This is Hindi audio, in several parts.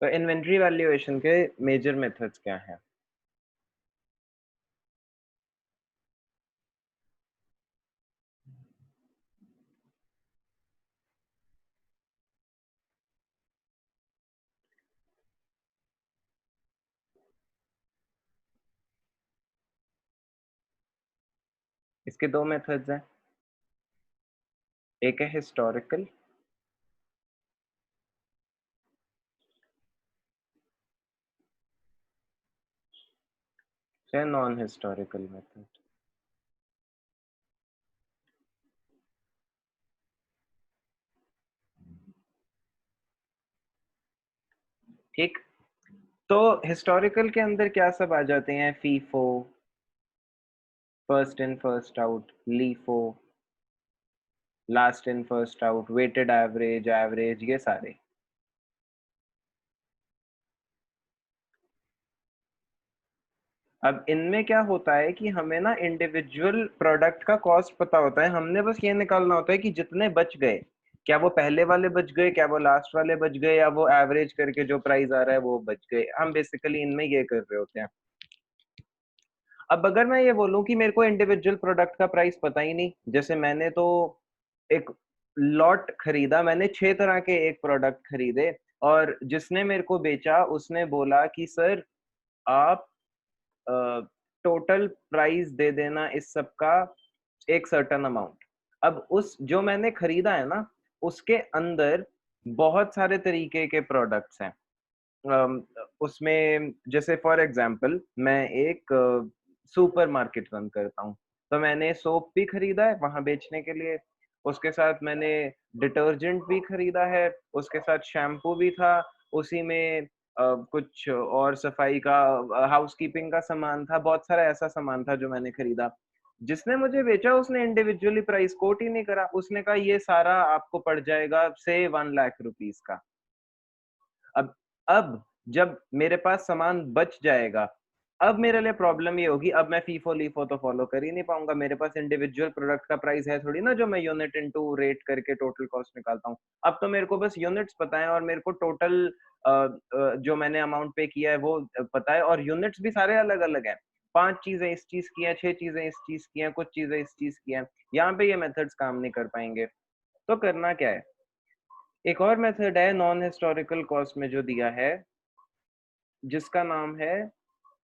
तो इन्वेंट्री वैल्यूएशन के मेजर मेथड्स क्या हैं? इसके दो मेथड्स हैं, एक है हिस्टोरिकल, से नॉन हिस्टोरिकल मेथड। ठीक, तो हिस्टोरिकल के अंदर क्या सब आ जाते हैं? FIFO, first in first out, LIFO, last in first out, weighted average, average, ये सारे। अब इनमें क्या होता है कि हमें ना इंडिविजुअल प्रोडक्ट का कॉस्ट पता होता है, हमने बस ये निकालना होता है कि जितने बच गए, क्या वो पहले वाले बच गए, क्या वो लास्ट वाले बच गए, या वो एवरेज करके जो प्राइस आ रहा है वो बच गए। हम बेसिकली इनमें ये कर रहे होते हैं। अब अगर मैं ये बोलूं कि मेरे को इंडिविजुअल प्रोडक्ट का प्राइस पता ही नहीं, जैसे मैंने तो एक लॉट खरीदा, मैंने 6 तरह के एक प्रोडक्ट खरीदे, और जिसने मेरे को बेचा उसने बोला कि सर आप टोटल प्राइस दे देना इस सब का एक सर्टेन अमाउंट। अब उस जो मैंने खरीदा है ना, उसके अंदर बहुत सारे तरीके के प्रोडक्ट्स हैं। अम, उसमें जैसे फॉर एग्जांपल मैं एक सुपर मार्केट रन करता हूँ, तो मैंने सोप भी खरीदा है वहां बेचने के लिए, उसके साथ मैंने डिटर्जेंट भी खरीदा है, उसके साथ शैम्पू भी था, उसी में कुछ और सफाई का, हाउसकीपिंग का सामान था, बहुत सारा ऐसा सामान था जो मैंने खरीदा। जिसने मुझे बेचा उसने इंडिविजुअली प्राइस कोट ही नहीं करा, उसने कहा ये सारा आपको पड़ जाएगा से 1 लाख रुपीज का। अब जब मेरे पास सामान बच जाएगा, अब मेरे लिए प्रॉब्लम ये होगी, अब मैं फीफो लीफो तो फॉलो कर ही नहीं पाऊंगा, मेरे पास इंडिविजुअल प्रोडक्ट का प्राइस है थोड़ी ना, जो मैं यूनिट इनटू रेट करके टोटल कॉस्ट निकालता हूँ। अब तो मेरे को बस यूनिट्स पता है, और मेरे को टोटल जो मैंने अमाउंट पे किया है वो पता है, और यूनिट्स भी सारे अलग अलग हैं। 5 चीजें इस चीज की हैं, 6 चीजें इस चीज की हैं, कुछ चीजें इस चीज की हैं। यहाँ पे ये मेथड्स काम नहीं कर पाएंगे। तो करना क्या है, एक और मेथड है नॉन हिस्टोरिकल कॉस्ट में जो दिया है, जिसका नाम है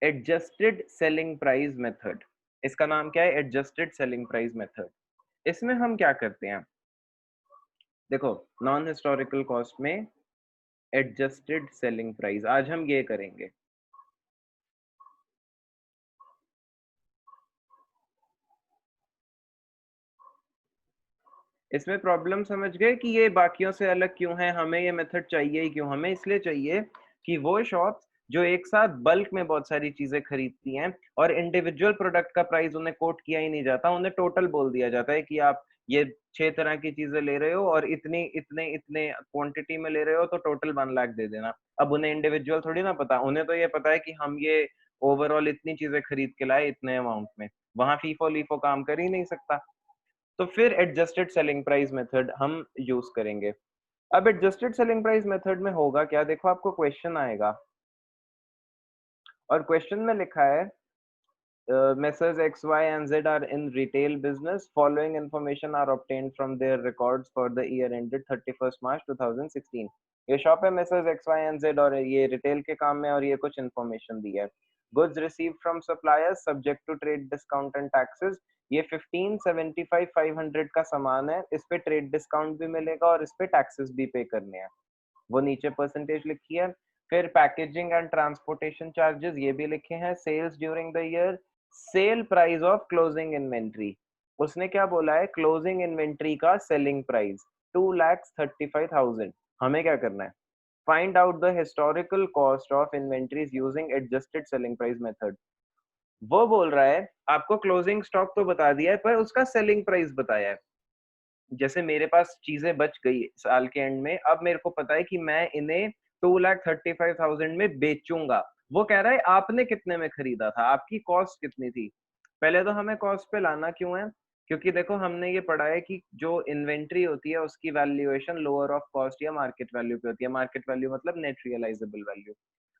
एडजस्टेड सेलिंग प्राइस मेथड। इसका नाम क्या है? Adjusted selling price method. इसमें हम क्या करते हैं, देखो, नॉन हिस्टोरिकल कॉस्ट में एडजस्टेड सेलिंग प्राइस आज हम ये करेंगे। इसमें प्रॉब्लम समझ गए कि ये बाकियों से अलग क्यों है, हमें ये मेथड चाहिए ही क्यों? हमें इसलिए चाहिए कि वो शॉप्स जो एक साथ बल्क में बहुत सारी चीजें खरीदती हैं और इंडिविजुअल प्रोडक्ट का प्राइस उन्हें कोट किया ही नहीं जाता, उन्हें टोटल बोल दिया जाता है कि आप ये 6 तरह की चीजें ले रहे हो और इतनी इतने इतने क्वांटिटी में ले रहे हो, तो टोटल 1 लाख दे देना। अब उन्हें इंडिविजुअल थोड़ी ना पता, उन्हें तो ये पता है कि हम ये ओवरऑल इतनी चीजें खरीद के लाए इतने अमाउंट में, वहां फीफो लीफो काम कर ही नहीं सकता। तो फिर एडजस्टेड सेलिंग प्राइस मेथड हम यूज करेंगे। अब एडजस्टेड सेलिंग प्राइस मेथड में होगा क्या, देखो आपको क्वेश्चन आएगा और क्वेश्चन में लिखा है Messrs. X, Y, and Z are in retail business. Following information are obtained from their records for the year ended 31st March 2016. ये शॉप है Messrs. X, Y, and Z और ये रिटेल के काम में, और ये कुछ इन्फॉर्मेशन दी है। Goods received from suppliers subject to trade discount and taxes. ये 1575 500 का सामान है, इस पे ट्रेड डिस्काउंट भी मिलेगा और इस पे टैक्सेस भी पे करने हैं, वो नीचे परसेंटेज लिखी है। फिर पैकेजिंग एंड ट्रांसपोर्टेशन चार्जेस ये भी लिखे हैं। Sales during the year, sale price of closing inventory, उसने क्या बोला है, क्लोजिंग इन्वेंट्री का सेलिंग प्राइस 2,35,000। हमें क्या करना है, find out the historical cost of inventories using adjusted selling price method. वो बोल रहा है आपको क्लोजिंग स्टॉक तो बता दिया है, पर उसका सेलिंग प्राइस बताया है। जैसे मेरे पास चीजें बच गई साल के एंड में, अब मेरे को पता है कि मैं इन्हें 2,35,000 में बेचूंगा। वो कह रहा है आपने कितने में खरीदा था, आपकी कॉस्ट कितनी थी। पहले तो हमें कॉस्ट पे लाना क्यों है, क्योंकि देखो हमने ये पढ़ा है कि जो इन्वेंट्री होती है उसकी वैल्यूएशन लोअर ऑफ कॉस्ट या मार्केट वैल्यू पे होती है। मार्केट वैल्यू मतलब नेट रियलाइजेबल वैल्यू।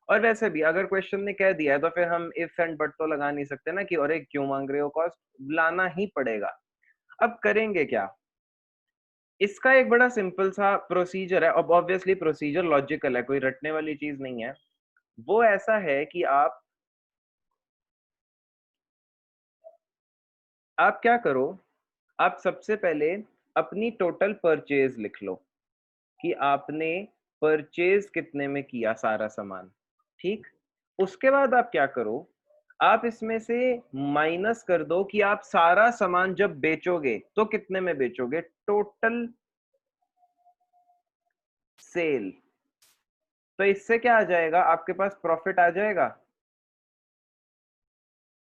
और वैसे भी अगर क्वेश्चन ने कह दिया है तो फिर हम इफ एंड बट तो लगा नहीं सकते ना कि अरे क्यों मांग रहे हो, कॉस्ट लाना ही पड़ेगा। अब करेंगे क्या, इसका एक बड़ा सिंपल सा प्रोसीजर है। अब ऑब्वियसली प्रोसीजर लॉजिकल है, कोई रटने वाली चीज नहीं है। वो ऐसा है कि आप क्या करो, आप सबसे पहले अपनी टोटल परचेज लिख लो कि आपने परचेज कितने में किया सारा सामान, ठीक। उसके बाद आप क्या करो, आप इसमें से माइनस कर दो कि आप सारा सामान जब बेचोगे तो कितने में बेचोगे, टोटल सेल। तो इससे क्या आ जाएगा, आपके पास प्रॉफिट आ जाएगा,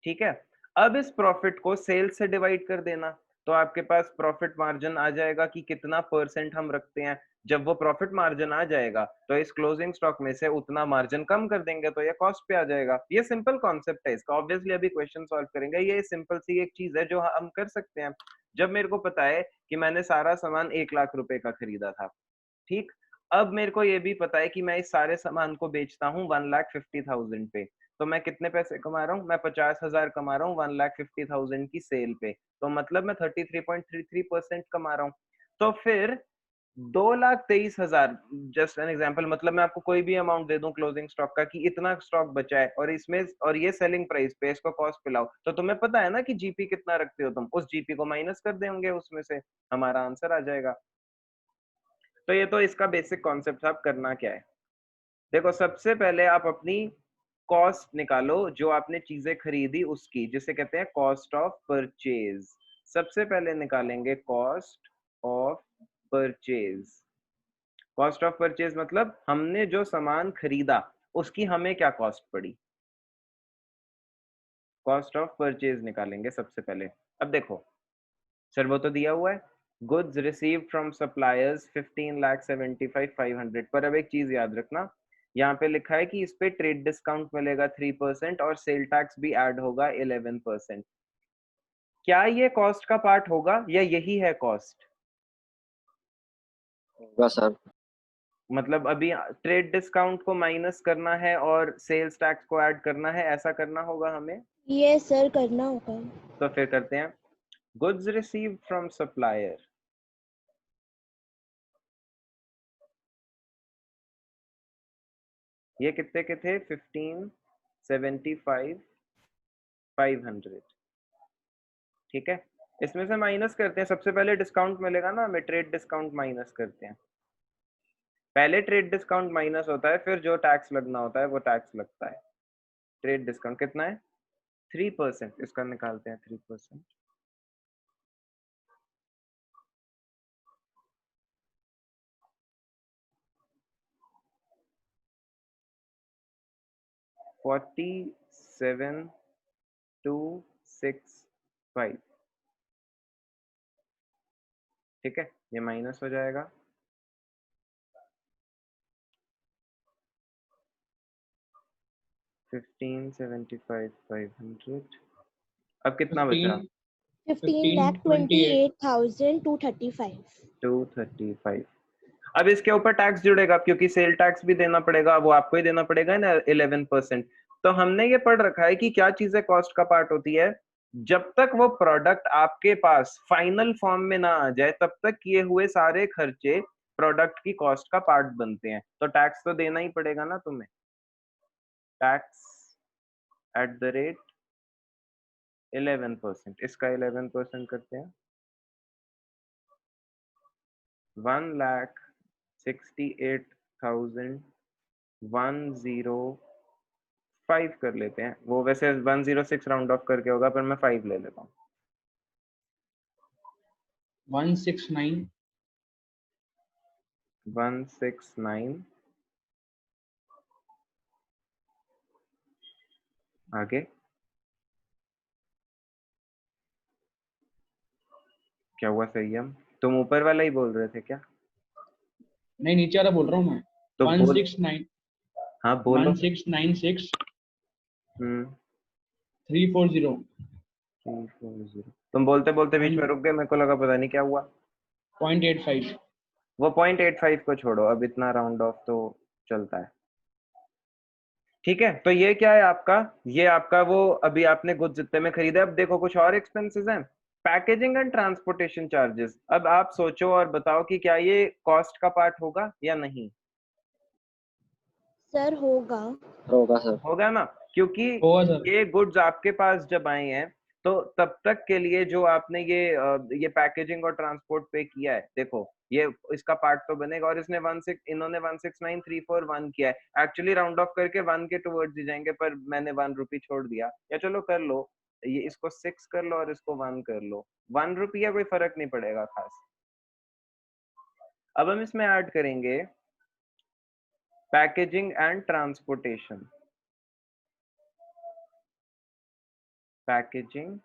ठीक है। अब इस प्रॉफिट को सेल्स से डिवाइड कर देना, तो आपके पास प्रॉफिट मार्जिन आ जाएगा कि कितना परसेंट हम रखते हैं। जब वो प्रॉफिट मार्जिन आ जाएगा तो इस क्लोजिंग स्टॉक में से उतना मार्जिन कम कर देंगे तो ये कॉस्ट पे आ जाएगा। ये सिंपल कॉन्सेप्ट है इसका। ऑब्वियसली अभी क्वेश्चन सॉल्व करेंगे, ये सिंपल सी एक चीज है जो हम कर सकते हैं। जब मेरे को पता है कि मैंने सारा सामान 1 लाख रुपए का खरीदा था, ठीक। अब मेरे को ये भी पता है कि मैं इस सारे सामान को बेचता हूँ 1,50,000 पे, तो मैं कितने पैसे कमा रहा हूँ, मैं 50,000 कमा रहा हूँ 1,50,000 की सेल पे। तो मतलब मैं 33.33% कमा रहा हूँ। तो फिर 2,23,000, जस्ट एन एग्जांपल, मतलब मैं आपको कोई भी अमाउंट दे दूं क्लोजिंग स्टॉक का कि इतना स्टॉक बचा है और इसमें और ये सेलिंग प्राइस पे इसको कॉस्ट पे लाओ, तो तुम्हें पता है ना कि जीपी कितना रखते हो तुम, उस जीपी को माइनस कर देंगे उसमें से, हमारा आंसर आ जाएगा। तो ये तो इसका बेसिक कॉन्सेप्ट। आप करना क्या है, देखो सबसे पहले आप अपनी कॉस्ट निकालो जो आपने चीजें खरीदी उसकी, जिसे कहते हैं कॉस्ट ऑफ परचेज। सबसे पहले निकालेंगे cost of purchase. Cost of purchase मतलब हमने जो सामान खरीदा उसकी हमें क्या कॉस्ट पड़ी, कॉस्ट ऑफ परचेज निकालेंगे सबसे पहले। अब देखो सर वो तो दिया हुआ है, गुड्स रिसीव फ्रॉम सप्लायर्स 15,75,500, पर अब एक चीज याद रखना, यहाँ पे लिखा है कि इस पे ट्रेड डिस्काउंट मिलेगा 3% और सेल टैक्स भी ऐड होगा 11%। क्या ये कॉस्ट का पार्ट होगा या यही है कॉस्ट? होगा सर। मतलब अभी ट्रेड डिस्काउंट को माइनस करना है और सेल्स टैक्स को ऐड करना है, ऐसा करना होगा हमें। ये सर करना होगा। तो फिर करते हैं, गुड्स रिसीव्ड फ्रॉम सप्लायर, ये कितने के थे, 15,75,500, ठीक है। इसमें से माइनस करते हैं, सबसे पहले डिस्काउंट मिलेगा ना हमें, ट्रेड डिस्काउंट माइनस करते हैं। पहले ट्रेड डिस्काउंट माइनस होता है, फिर जो टैक्स लगना होता है वो टैक्स लगता है। ट्रेड डिस्काउंट कितना है, 3%, इसका निकालते हैं 3%। 47,265, ठीक है, ये माइनस हो जाएगा। $15,75,500, अब कितना बचा, 15,28,235। 235। अब इसके ऊपर टैक्स जुड़ेगा क्योंकि सेल टैक्स भी देना पड़ेगा, वो आपको ही देना पड़ेगा ना 11%। तो हमने ये पढ़ रखा है कि क्या चीजें कॉस्ट का पार्ट होती है, जब तक वो प्रोडक्ट आपके पास फाइनल फॉर्म में ना आ जाए तब तक किए हुए सारे खर्चे प्रोडक्ट की कॉस्ट का पार्ट बनते हैं। तो टैक्स तो देना ही पड़ेगा ना तुम्हें, टैक्स एट द रेट 11%, इसका 11% करते हैं, 1,68,105 कर लेते हैं। वो वैसे 106 राउंड ऑफ करके होगा पर मैं 5 ले लेता हूँ। 169 आगे क्या हुआ, सही है, तुम ऊपर वाला ही बोल रहे थे क्या? नहीं, नीचे वाला बोल रहा हूँ मैं। तो 169, हाँ बोलो। 1696 340 340। तुम बोलते बोलते बीच में रुक गए, मेरे को लगा पता नहीं क्या हुआ। 0.85। वो 0.85 को छोड़ो, अब इतना राउंड ऑफ तो चलता है। ठीक है, तो ये क्या है आपका, ये आपका वो अभी आपने गुड्स जितने में खरीदे। अब देखो कुछ और एक्सपेंसेस हैं, पैकेजिंग एंड ट्रांसपोर्टेशन चार्जेस। अब आप सोचो और बताओ कि क्या ये कॉस्ट का पार्ट होगा या नहीं। सर होगा। होगा सर। होगा ना, क्योंकि होगा सर। ये गुड्स आपके पास जब आए हैं तो तब तक के लिए जो आपने ये पैकेजिंग और ट्रांसपोर्ट पे किया है, देखो ये इसका पार्ट तो बनेगा। और इसने इन्होंने 169,341 किया है, एक्चुअली राउंड ऑफ करके 1 के टुवर्ड्स ही जाएंगे, पर मैंने 1 रुपी छोड़ दिया। या चलो कर लो, ये इसको 6 कर लो और इसको 1 कर लो, 1 रुपया कोई फर्क नहीं पड़ेगा खास। अब हम इसमें ऐड करेंगे packaging and transportation, packaging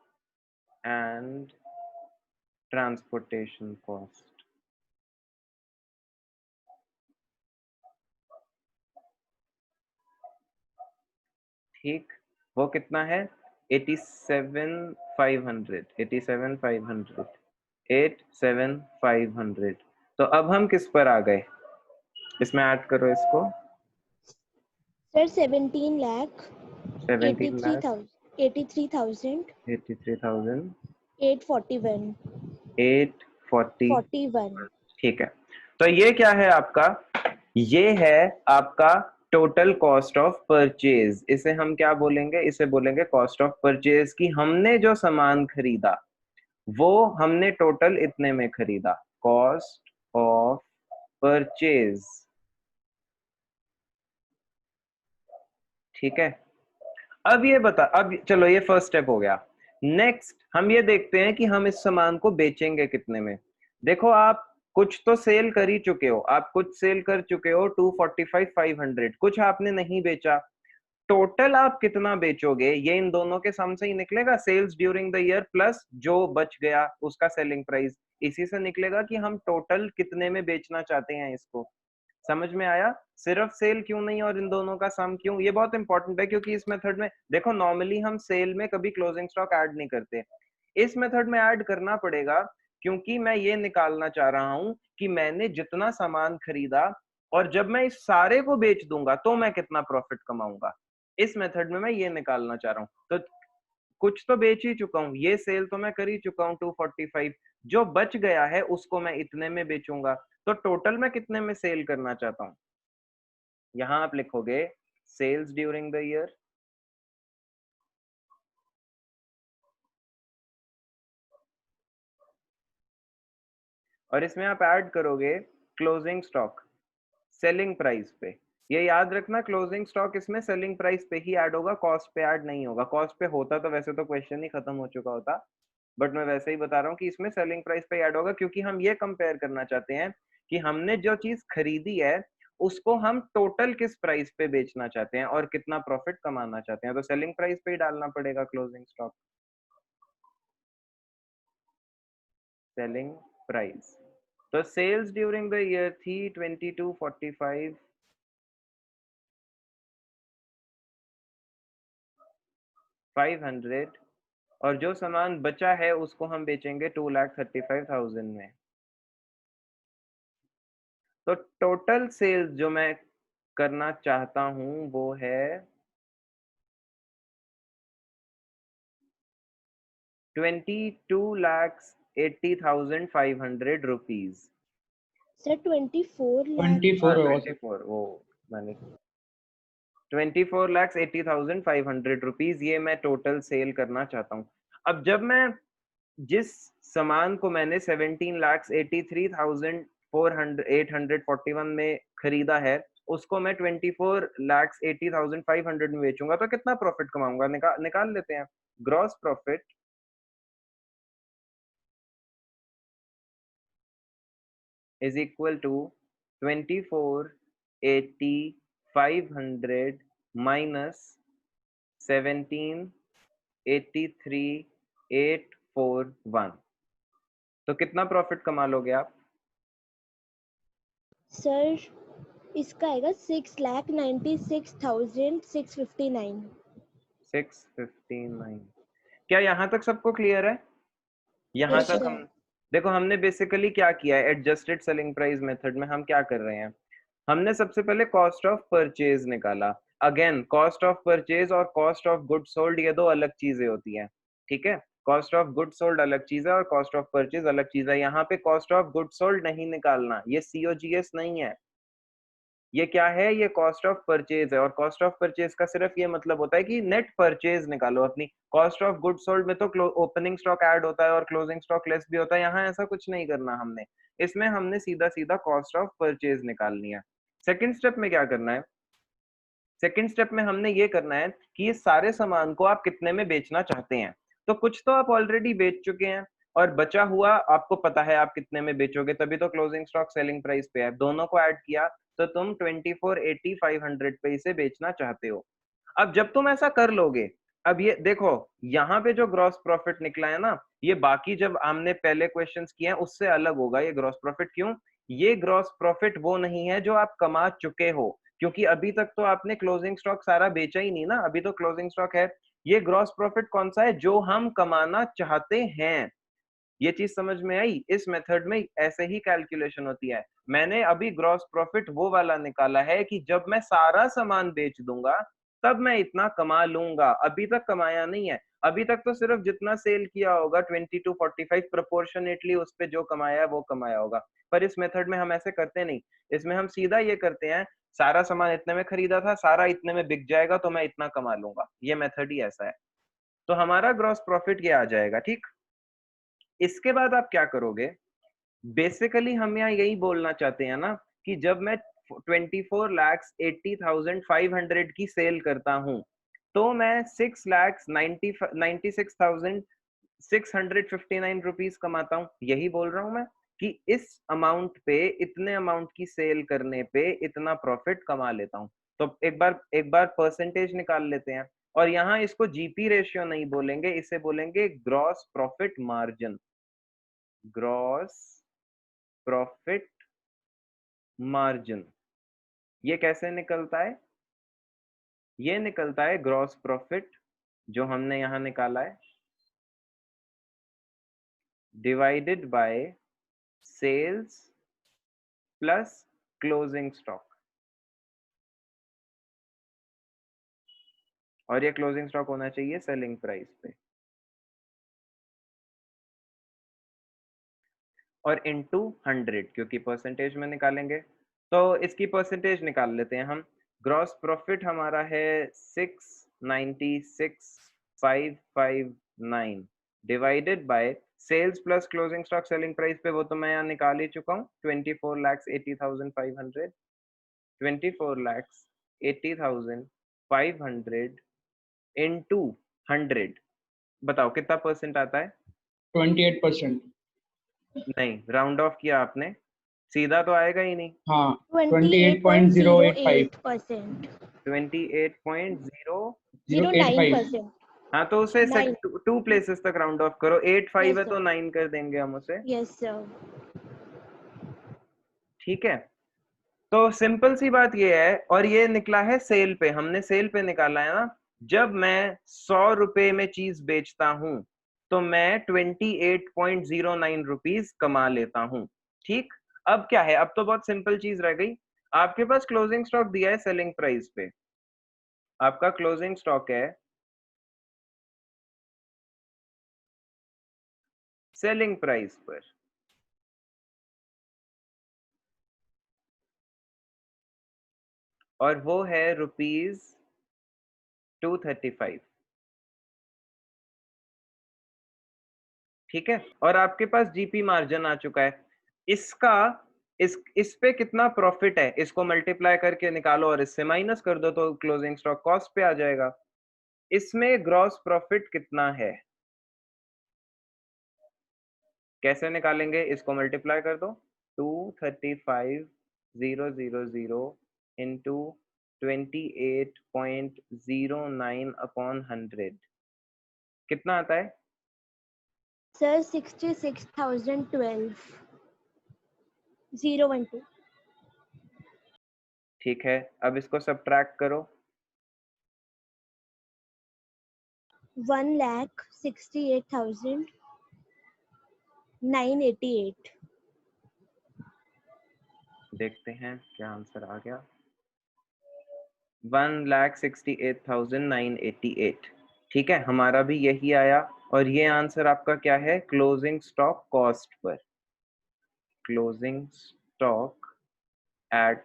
and transportation cost। ठीक, वो कितना है 87,500, 87,500। तो अब हम किस पर आ गए, इसमें ऐड करो इसको। सर 17 लाख 17 लाख 83,841 83,841। ठीक है, तो ये क्या है आपका, ये है आपका टोटल कॉस्ट ऑफ परचेज। इसे हम क्या बोलेंगे, इसे बोलेंगे कॉस्ट ऑफ परचेज। की हमने जो सामान खरीदा वो हमने टोटल इतने में खरीदा, कॉस्ट ऑफ परचेज। ठीक है, अब ये बता, अब चलो ये फर्स्ट स्टेप हो गया। नेक्स्ट हम ये देखते हैं कि हम इस सामान को बेचेंगे कितने में। देखो आप कुछ तो सेल कर ही चुके हो, आप कुछ सेल कर चुके हो 245,500, कुछ आपने नहीं बेचा। टोटल आप कितना बेचोगे ये इन दोनों के सम से ही निकलेगा, sales during the year plus जो बच गया उसका सेलिंग प्राइस। इसी से निकलेगा कि हम टोटल कितने में बेचना चाहते हैं इसको। समझ में आया, सिर्फ सेल क्यों नहीं और इन दोनों का सम क्यों, ये बहुत इंपॉर्टेंट है। क्योंकि इस मेथड में देखो नॉर्मली हम सेल में कभी क्लोजिंग स्टॉक ऐड नहीं करते, इस मेथड में ऐड करना पड़ेगा, क्योंकि मैं ये निकालना चाह रहा हूं कि मैंने जितना सामान खरीदा और जब मैं इस सारे को बेच दूंगा तो मैं कितना प्रॉफिट कमाऊंगा। इस मेथड में मैं ये निकालना चाह रहा हूं। तो कुछ तो बेच ही चुका हूं, ये सेल तो मैं कर ही चुका हूं 245, जो बच गया है उसको मैं इतने में बेचूंगा। तो टोटल मैं कितने में सेल करना चाहता हूं, यहां आप लिखोगे सेल्स ड्यूरिंग द ईयर और इसमें आप ऐड करोगे क्लोजिंग स्टॉक सेलिंग प्राइस पे। ये याद रखना, क्लोजिंग स्टॉक इसमें सेलिंग प्राइस पे ही ऐड होगा, कॉस्ट पे ऐड नहीं होगा। कॉस्ट पे होता तो वैसे तो क्वेश्चन ही खत्म हो चुका होता, बट मैं वैसे ही बता रहा हूँ कि इसमें सेलिंग प्राइस पे ऐड होगा, क्योंकि हम ये कंपेयर करना चाहते हैं कि हमने जो चीज खरीदी है उसको हम टोटल किस प्राइस पे बेचना चाहते हैं और कितना प्रॉफिट कमाना चाहते हैं। तो सेलिंग प्राइस पे ही डालना पड़ेगा क्लोजिंग स्टॉक, सेलिंग प्राइस। तो सेल्स ड्यूरिंग द ईयर थी 22,45,500 और जो सामान बचा है उसको हम बेचेंगे 2,35,000 में। तो टोटल सेल्स जो मैं करना चाहता हूं वो है 22,80,500 रुपीज। सर 24 लाख 24 होगा सर। 24, वो मैंने 24,80,500 रुपीज, ये मैं टोटल सेल करना चाहता हूँ। अब जब मैं जिस सामान को मैंने 17,83,841 में खरीदा है उसको मैं 24,80,500 में बेचूंगा तो कितना प्रॉफिट कमाऊंगा, निकाल लेते हैं। Gross profit is equal to 24,80,500 minus 17,83,841। तो कितना प्रॉफिट कमा लोगे आप? सर इसका आएगा 6,96,659। 659। क्या यहाँ तक सबको क्लियर है? यहाँ Yes, तक sir. हम देखो, हमने बेसिकली क्या किया है एडजस्टेड सेलिंग प्राइस मेथड में, हम क्या कर रहे हैं, हमने सबसे पहले कॉस्ट ऑफ परचेज निकाला। अगेन कॉस्ट ऑफ परचेज और कॉस्ट ऑफ गुड सोल्ड ये दो अलग चीजें होती हैं, ठीक है। कॉस्ट ऑफ गुड सोल्ड अलग चीज है और कॉस्ट ऑफ परचेज अलग चीज है। यहाँ पे कॉस्ट ऑफ गुड सोल्ड नहीं निकालना, ये COGS नहीं है, ये क्या है, ये कॉस्ट ऑफ परचेज है। और कॉस्ट ऑफ परचेज का सिर्फ ये मतलब होता है कि नेट परचेज निकालो अपनी। कॉस्ट ऑफ गुड सोल्ड में तो ओपनिंग स्टॉक ऐड होता है और क्लोजिंग स्टॉक लेस भी होता है, यहाँ ऐसा कुछ नहीं करना हमने। इसमें हमने सीधा सीधा कॉस्ट ऑफ परचेज निकालनी है। सेकेंड स्टेप में क्या करना है, सेकेंड स्टेप में हमने ये करना है कि ये सारे सामान को आप कितने में बेचना चाहते हैं। तो कुछ तो आप ऑलरेडी बेच चुके हैं और बचा हुआ आपको पता है आप कितने में बेचोगे, तभी तो क्लोजिंग स्टॉक सेलिंग प्राइस पे है। दोनों को ऐड किया तो तुम 2480 500 पे इसे बेचना चाहते हो। अब जब तुम ऐसा कर लोगे, अब ये देखो यहाँ पे जो ग्रॉस प्रॉफिट निकला है ना, ये बाकी जब हमने पहले क्वेश्चंस किए हैं उससे अलग होगा ये ग्रॉस प्रॉफिट। क्यों? ये ग्रॉस प्रॉफिट वो नहीं है जो आप कमा चुके हो, क्योंकि अभी तक तो आपने क्लोजिंग स्टॉक सारा बेचा ही नहीं ना, अभी तो क्लोजिंग स्टॉक है। ये ग्रॉस प्रॉफिट कौन सा है, जो हम कमाना चाहते हैं। ये चीज समझ में आई? इस मेथड में ऐसे ही कैलकुलेशन होती है। मैंने अभी ग्रॉस प्रॉफिट वो वाला निकाला है कि जब मैं सारा सामान बेच दूंगा तब मैं इतना कमा लूंगा, अभी तक कमाया नहीं है। अभी तक तो सिर्फ जितना सेल किया होगा 20 to 45 प्रोपोर्शनेटली उस पे जो कमाया है वो कमाया होगा। पर इस मेथड में हम ऐसे करते नहीं, इसमें हम सीधा ये करते हैं सारा सामान इतने में खरीदा था, सारा इतने में बिक जाएगा तो मैं इतना कमा लूंगा। ये मेथड ही ऐसा है। तो हमारा ग्रॉस प्रॉफिट ये आ जाएगा, ठीक। इसके बाद आप क्या करोगे, बेसिकली हम यहाँ यही बोलना चाहते हैं ना कि जब मैं 24,80,500 की सेल करता हूं तो मैं 6,96,659 रुपीज कमाता हूं। यही बोल रहा हूं मैं कि इस अमाउंट पे, इतने अमाउंट की सेल करने पे इतना प्रॉफिट कमा लेता हूं। तो एक बार परसेंटेज निकाल लेते हैं। और यहाँ इसको GP रेशियो नहीं बोलेंगे, इसे बोलेंगे gross profit margin. Gross profit margin ये कैसे निकलता है, ये निकलता है ग्रॉस प्रॉफिट जो हमने यहां निकाला है divided by sales plus closing stock. और ये क्लोजिंग स्टॉक होना चाहिए सेलिंग प्राइस पे, और इनटू 100 क्योंकि परसेंटेज में निकालेंगे। तो इसकी परसेंटेज निकाल लेते हैं हम। ग्रॉस प्रॉफिट हमारा है 696,559 divided by sales plus closing stock selling price पे, वो तो मैं यहाँ निकाल ही चुका हूँ 24,80,500। 24,80,500 इनटू 100, बताओ कितना परसेंट आता है? 28%। नहीं, राउंड ऑफ किया आपने, सीधा तो आएगा ही नहीं। हाँ 28.08%. 28.0 हाँ तो उसे 9. टू प्लेसेस तक राउंड ऑफ करो, 8 5 Yes, है sir. तो 9 कर देंगे हम उसे, Yes, sir. ठीक है। तो सिंपल सी बात ये है, और ये निकला है सेल पे, हमने सेल पे निकाला है ना। जब मैं 100 रुपए में चीज बेचता हूं तो मैं 28.09 रुपीज कमा लेता हूं, ठीक। अब क्या है, अब तो बहुत सिंपल चीज रह गई। आपके पास क्लोजिंग स्टॉक दिया है सेलिंग प्राइस पे, आपका क्लोजिंग स्टॉक है सेलिंग प्राइस पर, और वो है ₹235, ठीक है। और आपके पास GP मार्जिन आ चुका है। इसका इस पे कितना प्रॉफिट है इसको मल्टीप्लाई करके निकालो और इससे माइनस कर दो तो क्लोजिंग स्टॉक कॉस्ट पे आ जाएगा। इसमें ग्रॉस प्रॉफिट कितना है कैसे निकालेंगे, इसको मल्टीप्लाई कर दो 235,000 इंटू 28.09 अपॉन 100 कितना आता है? Sir, 66,012. 012. ठीक है, अब इसको सब्ट्रैक्ट करो। 1,68,000. 988. देखते हैं क्या आंसर आ गया। 1,68,988। ठीक है, हमारा भी यही आया। और ये आंसर आपका क्या है, closing stock cost per, closing stock at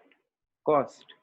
cost.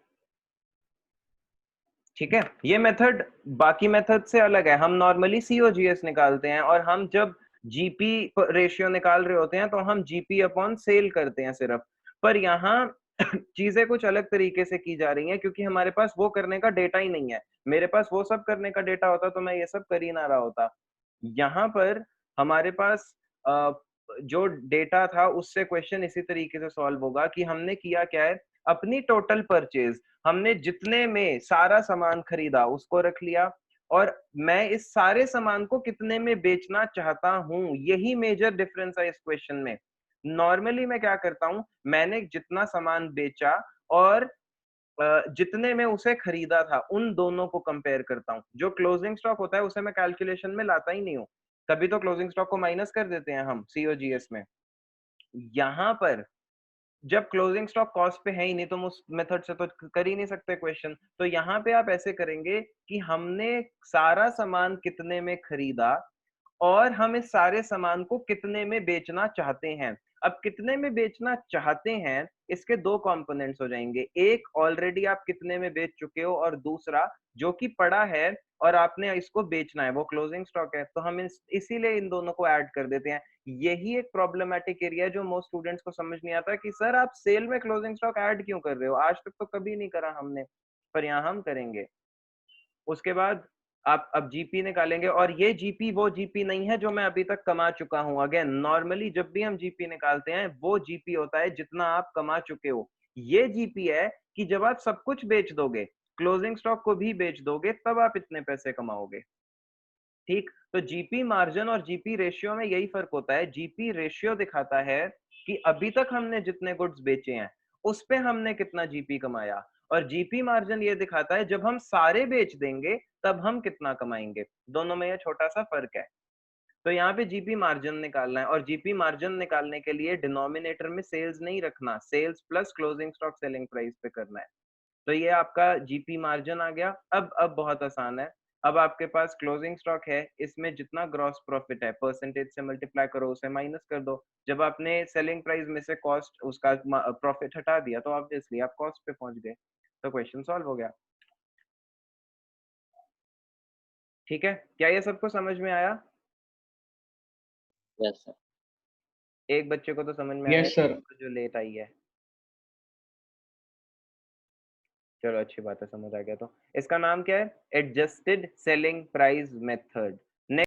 ठीक है, ये मेथड बाकी मेथड से अलग है। हम नॉर्मली सीओजीएस निकालते हैं, और हम जब जीपी रेशियो निकाल रहे होते हैं तो हम जीपी अपॉन सेल करते हैं सिर्फ। पर यहाँ चीजें कुछ अलग तरीके से की जा रही हैं, क्योंकि हमारे पास वो करने का डेटा ही नहीं है। मेरे पास वो सब करने का डेटा होता तो मैं ये सब कर ही ना रहा होता। यहाँ पर हमारे पास जो डेटा था उससे क्वेश्चन इसी तरीके से सॉल्व होगा कि हमने किया क्या है, अपनी टोटल परचेज, हमने जितने में सारा सामान खरीदा उसको रख लिया, और मैं इस सारे सामान को कितने में बेचना चाहता हूं, यही मेजर डिफरेंस है इस क्वेश्चन में। नॉर्मली मैं क्या करता हूं, मैंने जितना सामान बेचा और जितने में उसे खरीदा था उन दोनों को कंपेयर करता हूं। जो क्लोजिंग स्टॉक होता है उसे मैं कैलकुलेशन में लाता ही नहीं हूं, तभी तो क्लोजिंग स्टॉक को माइनस कर देते हैं हम सीओजीएस में। यहां पर जब क्लोजिंग स्टॉक कॉस्ट पे है ही नहीं तो हम उस मेथड से तो कर ही नहीं सकते क्वेश्चन। तो यहाँ पे आप ऐसे करेंगे कि हमने सारा सामान कितने में खरीदा और हम इस सारे सामान को कितने में बेचना चाहते हैं। अब कितने में बेचना चाहते हैं, इसके दो कंपोनेंट्स हो जाएंगे, एक ऑलरेडी आप कितने में बेच चुके हो, और दूसरा जो कि पड़ा है और आपने इसको बेचना है, वो क्लोजिंग स्टॉक है। तो हम इसीलिए इन दोनों को ऐड कर देते हैं। यही एक प्रॉब्लमेटिक एरिया है जो मोस्ट स्टूडेंट्स को समझ नहीं आता कि सर आप सेल में क्लोजिंग स्टॉक ऐड क्यों कर रहे हो, आज तक तो कभी नहीं करा हमने, पर यहाँ हम करेंगे। उसके बाद आप अब जीपी निकालेंगे, और ये जीपी वो जीपी नहीं है जो मैं अभी तक कमा चुका हूं। अगेन नॉर्मली जब भी हम जीपी निकालते हैं वो जीपी होता है जितना आप कमा चुके हो। ये जीपी है कि जब आप सब कुछ बेच दोगे, क्लोजिंग स्टॉक को भी बेच दोगे, तब आप इतने पैसे कमाओगे। ठीक, तो जीपी मार्जिन और जीपी रेशियो में यही फर्क होता है। जीपी रेशियो दिखाता है कि अभी तक हमने जितने गुड्स बेचे हैं उस पे हमने कितना जीपी कमाया, और जीपी मार्जिन ये दिखाता है जब हम सारे बेच देंगे तब हम कितना कमाएंगे। दोनों में ये छोटा सा फर्क है। तो यहाँ पे जीपी मार्जिन निकालना है, और जीपी मार्जिन निकालने के लिए डिनोमिनेटर में सेल्स नहीं रखना, sales plus closing stock selling price पे करना है। तो ये आपका जीपी मार्जिन आ गया। अब बहुत आसान है। अब आपके पास क्लोजिंग स्टॉक है, इसमें जितना ग्रॉस प्रॉफिट है परसेंटेज से मल्टीप्लाई करो, उसे माइनस कर दो। जब आपने सेलिंग प्राइस में से कॉस्ट उसका प्रॉफिट हटा दिया तो ऑब्वियसली आप कॉस्ट पे पहुंच गए। तो क्वेश्चन सॉल्व हो गया। ठीक है, क्या ये सबको समझ में आया? Yes sir. एक बच्चे को तो समझ में आया यस सर। जो लेट आई है। चलो अच्छी बात है, समझ आ गया। तो इसका नाम क्या है, एडजस्टेड सेलिंग प्राइस मेथड।